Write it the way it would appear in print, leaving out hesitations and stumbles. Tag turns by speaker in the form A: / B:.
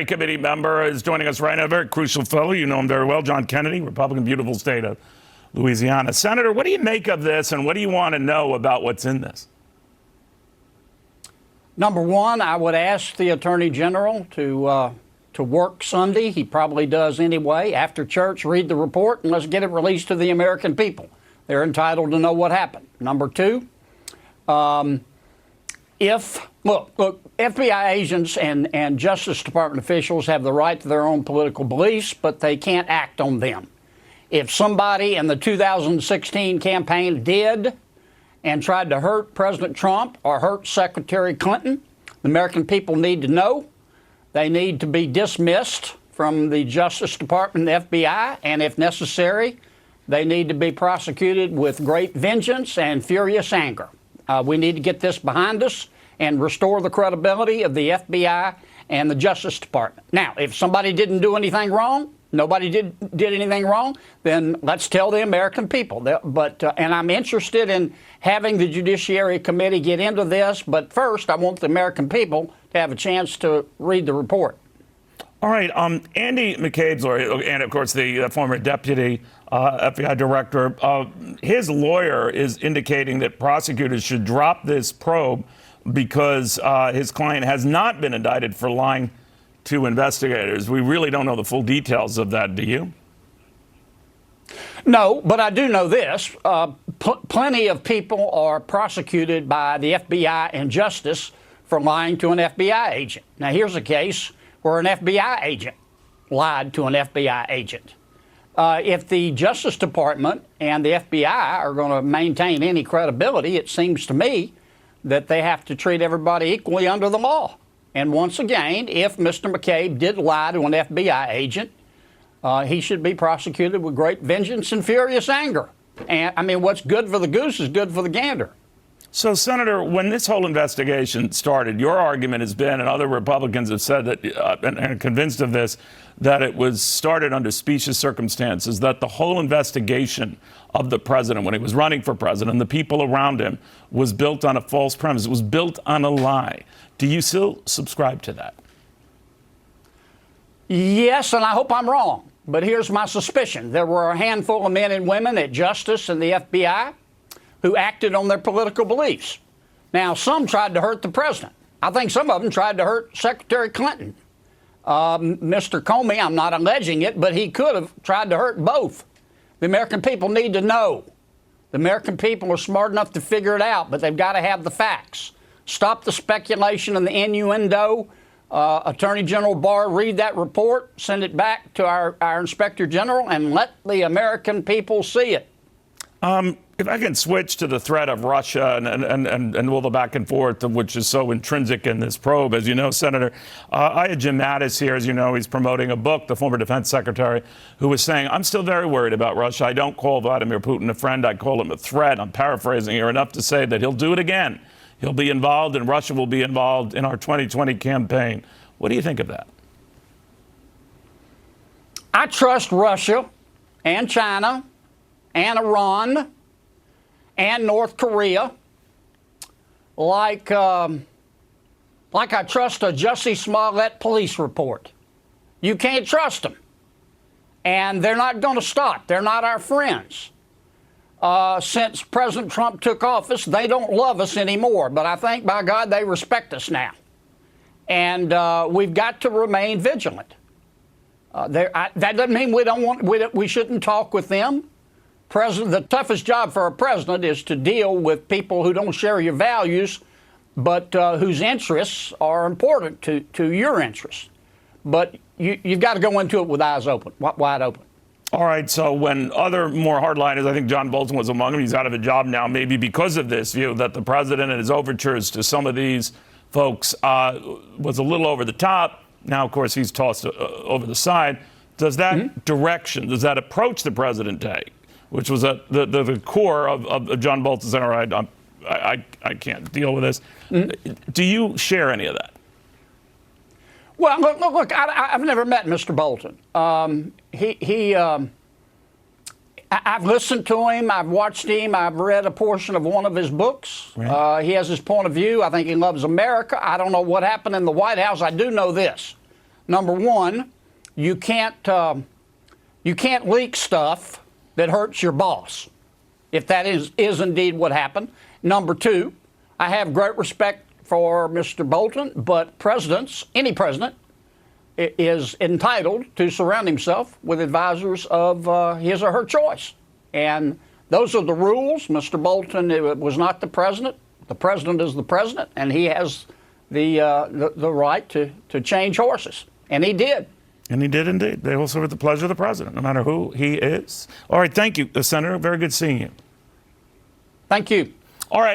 A: Judiciary Committee member, is joining us right now. A very crucial fellow. You know him very well, John Kennedy, Republican, beautiful state of Louisiana. Senator, what do you make of this, and what do you want to know about what's in this?
B: Number one, I would ask the Attorney General to work Sunday. He probably does anyway. After church, read the report and let's get it released to the American people. They're entitled to know what happened. Number two, look, FBI agents and Justice Department officials have the right to their own political beliefs, but they can't act on them. If somebody in the 2016 campaign did and tried to hurt President Trump or hurt Secretary Clinton, the American people need to know. They need to be dismissed from the Justice Department and the FBI, and if necessary, they need to be prosecuted with great vengeance and furious anger. We need to get this behind us and restore the credibility of the FBI and the Justice Department. Now, if somebody didn't do anything wrong, nobody did anything wrong, then let's tell the American people. And I'm interested in having the Judiciary Committee get into this, but first I want the American people to have a chance to read the report.
A: All right, Andy McCabe's lawyer, and of course the former deputy FBI director, his lawyer is indicating that prosecutors should drop this probe because his client has not been indicted for lying to investigators. We really don't know the full details of that, do you?
B: No, but I do know this. Plenty of people are prosecuted by the FBI and Justice for lying to an FBI agent. Now, here's a case where an FBI agent lied to an FBI agent. If the Justice Department and the FBI are going to maintain any credibility, it seems to me that they have to treat everybody equally under the law. And once again, if Mr. McCabe did lie to an FBI agent, he should be prosecuted with great vengeance and furious anger. And I mean, what's good for the goose is good for the gander.
A: So, Senator, when this whole investigation started, your argument has been, and other Republicans have said that, and are convinced of this, that it was started under specious circumstances, that the whole investigation of the president, when he was running for president, and the people around him, was built on a false premise. It was built on a lie. Do you still subscribe to that?
B: Yes, and I hope I'm wrong. But here's my suspicion. There were a handful of men and women at Justice and the FBI who acted on their political beliefs. Now, some tried to hurt the president. I think some of them tried to hurt Secretary Clinton. Mr. Comey, I'm not alleging it, but he could have tried to hurt both. The American people need to know. The American people are smart enough to figure it out, but they've got to have the facts. Stop the speculation and the innuendo. Attorney General Barr, read that report, send it back to our Inspector General, and let the American people see it.
A: If I can switch to the threat of Russia and all the back and forth, which is so intrinsic in this probe, as you know, Senator, I had Jim Mattis here. As you know, he's promoting a book, the former defense secretary, who was saying, I'm still very worried about Russia. I don't call Vladimir Putin a friend. I call him a threat. I'm paraphrasing here enough to say that he'll do it again. He'll be involved, and Russia will be involved in our 2020 campaign. What do you think of that?
B: I trust Russia and China and Iran and North Korea like I trust a Jussie Smollett police report. You can't trust them. And they're not going to stop. They're not our friends. Since President Trump took office, they don't love us anymore. But I think, by God, they respect us now. And we've got to remain vigilant. That doesn't mean we shouldn't talk with them. The toughest job for a president is to deal with people who don't share your values, but whose interests are important to your interests. But you've got to go into it with eyes open, wide open.
A: All right, so when other more hardliners, I think John Bolton was among them, he's out of a job now, maybe because of this view that the president and his overtures to some of these folks was a little over the top. Now, of course, he's tossed over the side. Does that direction, does that approach the president take, which was the core of John Bolton saying, all right, I can't deal with this. Do you share any of that?
B: Well, look, I've never met Mr. Bolton. I've listened to him. I've watched him. I've read a portion of one of his books. Right. He has his point of view. I think he loves America. I don't know what happened in the White House. I do know this. Number one, you can't leak stuff that hurts your boss, if that is indeed what happened. Number two, I have great respect for Mr. Bolton, but presidents, any president, is entitled to surround himself with advisors of his or her choice. And those are the rules. Mr. Bolton was not the president. The president is the president, and he has the right to change horses. And he did.
A: And he did indeed. They will serve at the pleasure of the president, no matter who he is. All right, thank you, Senator. Very good seeing you.
B: Thank you.